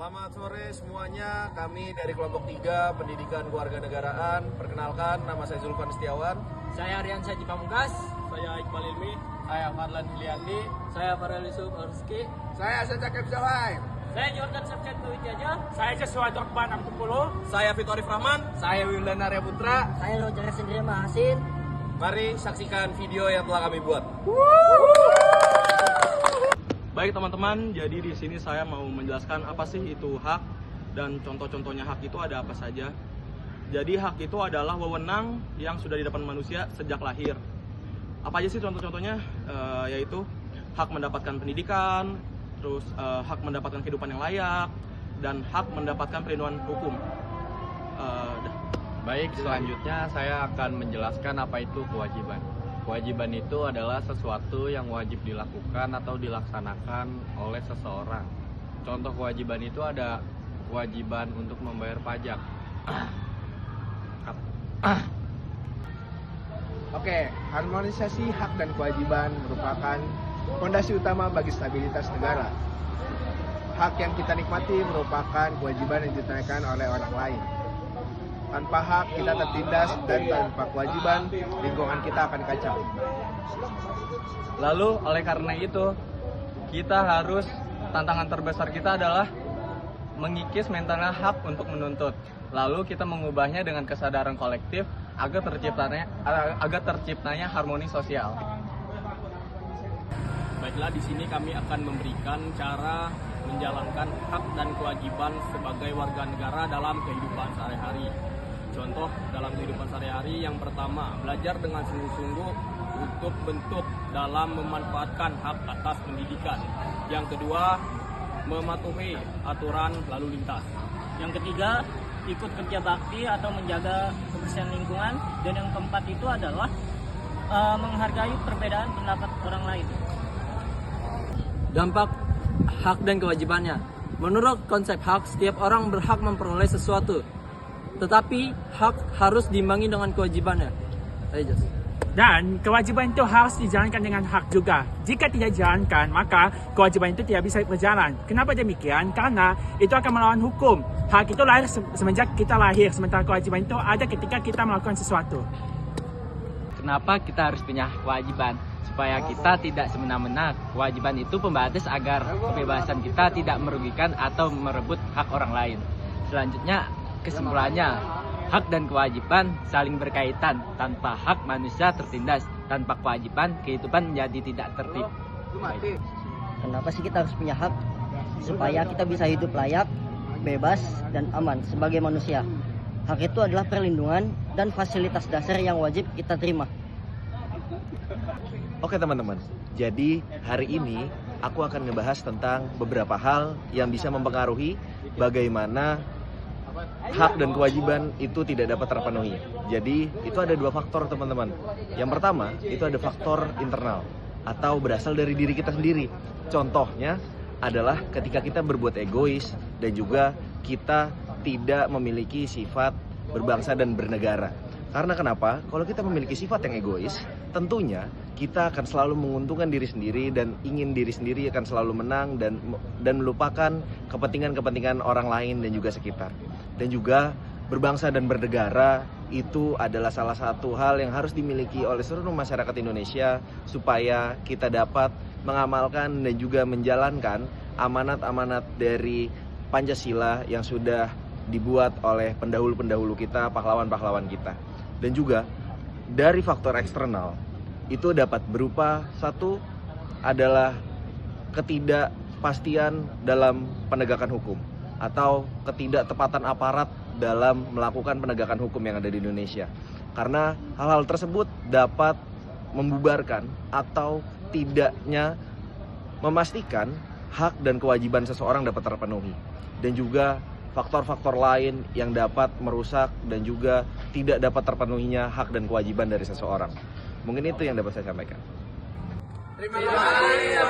Selamat sore semuanya, kami dari kelompok 3 Pendidikan Kewarganegaraan. Perkenalkan, nama saya Zulfan Setiawan. Saya Aryan Saji Pamungkas. Saya Iqbal Ilmi. Saya Farlan Hiliandi. Saya Farel Yusuf Arski. Saya Secakep Zahai. Saya Jordan Sabcetku Wijaja. Saya Joshua Dokban 60. Saya Vitorif Rahman. Saya Wildan Arya Putra. Saya Roger Sendiri Mahasin. Mari saksikan video yang telah kami buat. Baik teman-teman, jadi di sini saya mau menjelaskan apa sih itu hak dan contoh-contohnya hak itu ada apa saja. Jadi hak itu adalah wewenang yang sudah didapat manusia sejak lahir. Apa aja sih contoh-contohnya? Yaitu hak mendapatkan pendidikan, terus hak mendapatkan kehidupan yang layak, dan hak mendapatkan perlindungan hukum. Baik, selanjutnya saya akan menjelaskan apa itu kewajiban. Kewajiban itu adalah sesuatu yang wajib dilakukan atau dilaksanakan oleh seseorang. Contoh kewajiban itu ada kewajiban untuk membayar pajak. Oke, harmonisasi hak dan kewajiban merupakan fondasi utama bagi stabilitas negara. Hak yang kita nikmati merupakan kewajiban yang ditunaikan oleh orang lain. Tanpa hak kita tertindas dan tanpa kewajiban lingkungan kita akan kacau. Lalu oleh karena itu, kita harus, tantangan terbesar kita adalah mengikis mentalnya hak untuk menuntut. Lalu kita mengubahnya dengan kesadaran kolektif agar terciptanya harmoni sosial. Baiklah, di sini kami akan memberikan cara menjalankan hak dan kewajiban sebagai warga negara dalam kehidupan sehari-hari. Contoh dalam kehidupan sehari-hari, yang pertama, belajar dengan sungguh-sungguh untuk bentuk dalam memanfaatkan hak atas pendidikan. Yang kedua, mematuhi aturan lalu lintas. Yang ketiga, ikut kerja bakti atau menjaga kebersihan lingkungan. Dan yang keempat itu adalah menghargai perbedaan pendapat orang lain. Dampak hak dan kewajibannya. Menurut konsep hak, setiap orang berhak memperoleh sesuatu. Tetapi hak harus diimbangi dengan kewajibannya. Dan kewajiban itu harus dijalankan dengan hak juga. Jika tidak dijalankan, maka kewajiban itu tidak bisa berjalan. Kenapa demikian? Karena itu akan melawan hukum. Hak itu lahir semenjak kita lahir, sementara kewajiban itu ada ketika kita melakukan sesuatu. Kenapa kita harus punya kewajiban? Supaya kita tidak semena-mena. Kewajiban itu pembatas agar kebebasan kita tidak merugikan atau merebut hak orang lain. Selanjutnya, kesimpulannya, hak dan kewajiban saling berkaitan. Tanpa hak, manusia tertindas. Tanpa kewajiban, kehidupan menjadi tidak tertib. Kenapa sih kita harus punya hak? Supaya kita bisa hidup layak, bebas, dan aman sebagai manusia. Hak itu adalah perlindungan dan fasilitas dasar yang wajib kita terima. Oke teman-teman, jadi hari ini aku akan ngebahas tentang beberapa hal yang bisa mempengaruhi bagaimana hak dan kewajiban itu tidak dapat terpenuhi. Jadi itu ada 2 faktor teman-teman. Yang pertama itu ada faktor internal atau berasal dari diri kita sendiri. Contohnya adalah ketika kita berbuat egois dan juga kita tidak memiliki sifat berbangsa dan bernegara. Karena kenapa? Kalau kita memiliki sifat yang egois, tentunya kita akan selalu menguntungkan diri sendiri dan ingin diri sendiri akan selalu menang dan melupakan kepentingan-kepentingan orang lain dan juga sekitar. Dan juga berbangsa dan bernegara itu adalah salah satu hal yang harus dimiliki oleh seluruh masyarakat Indonesia supaya kita dapat mengamalkan dan juga menjalankan amanat-amanat dari Pancasila yang sudah dibuat oleh pendahulu-pendahulu kita, pahlawan-pahlawan kita. Dan juga dari faktor eksternal itu dapat berupa satu adalah ketidakpastian dalam penegakan hukum atau ketidaktepatan aparat dalam melakukan penegakan hukum yang ada di Indonesia. Karena hal-hal tersebut dapat membubarkan atau tidaknya memastikan hak dan kewajiban seseorang dapat terpenuhi. Dan juga faktor-faktor lain yang dapat merusak dan juga tidak dapat terpenuhinya hak dan kewajiban dari seseorang. Mungkin itu yang dapat saya sampaikan. Terima kasih.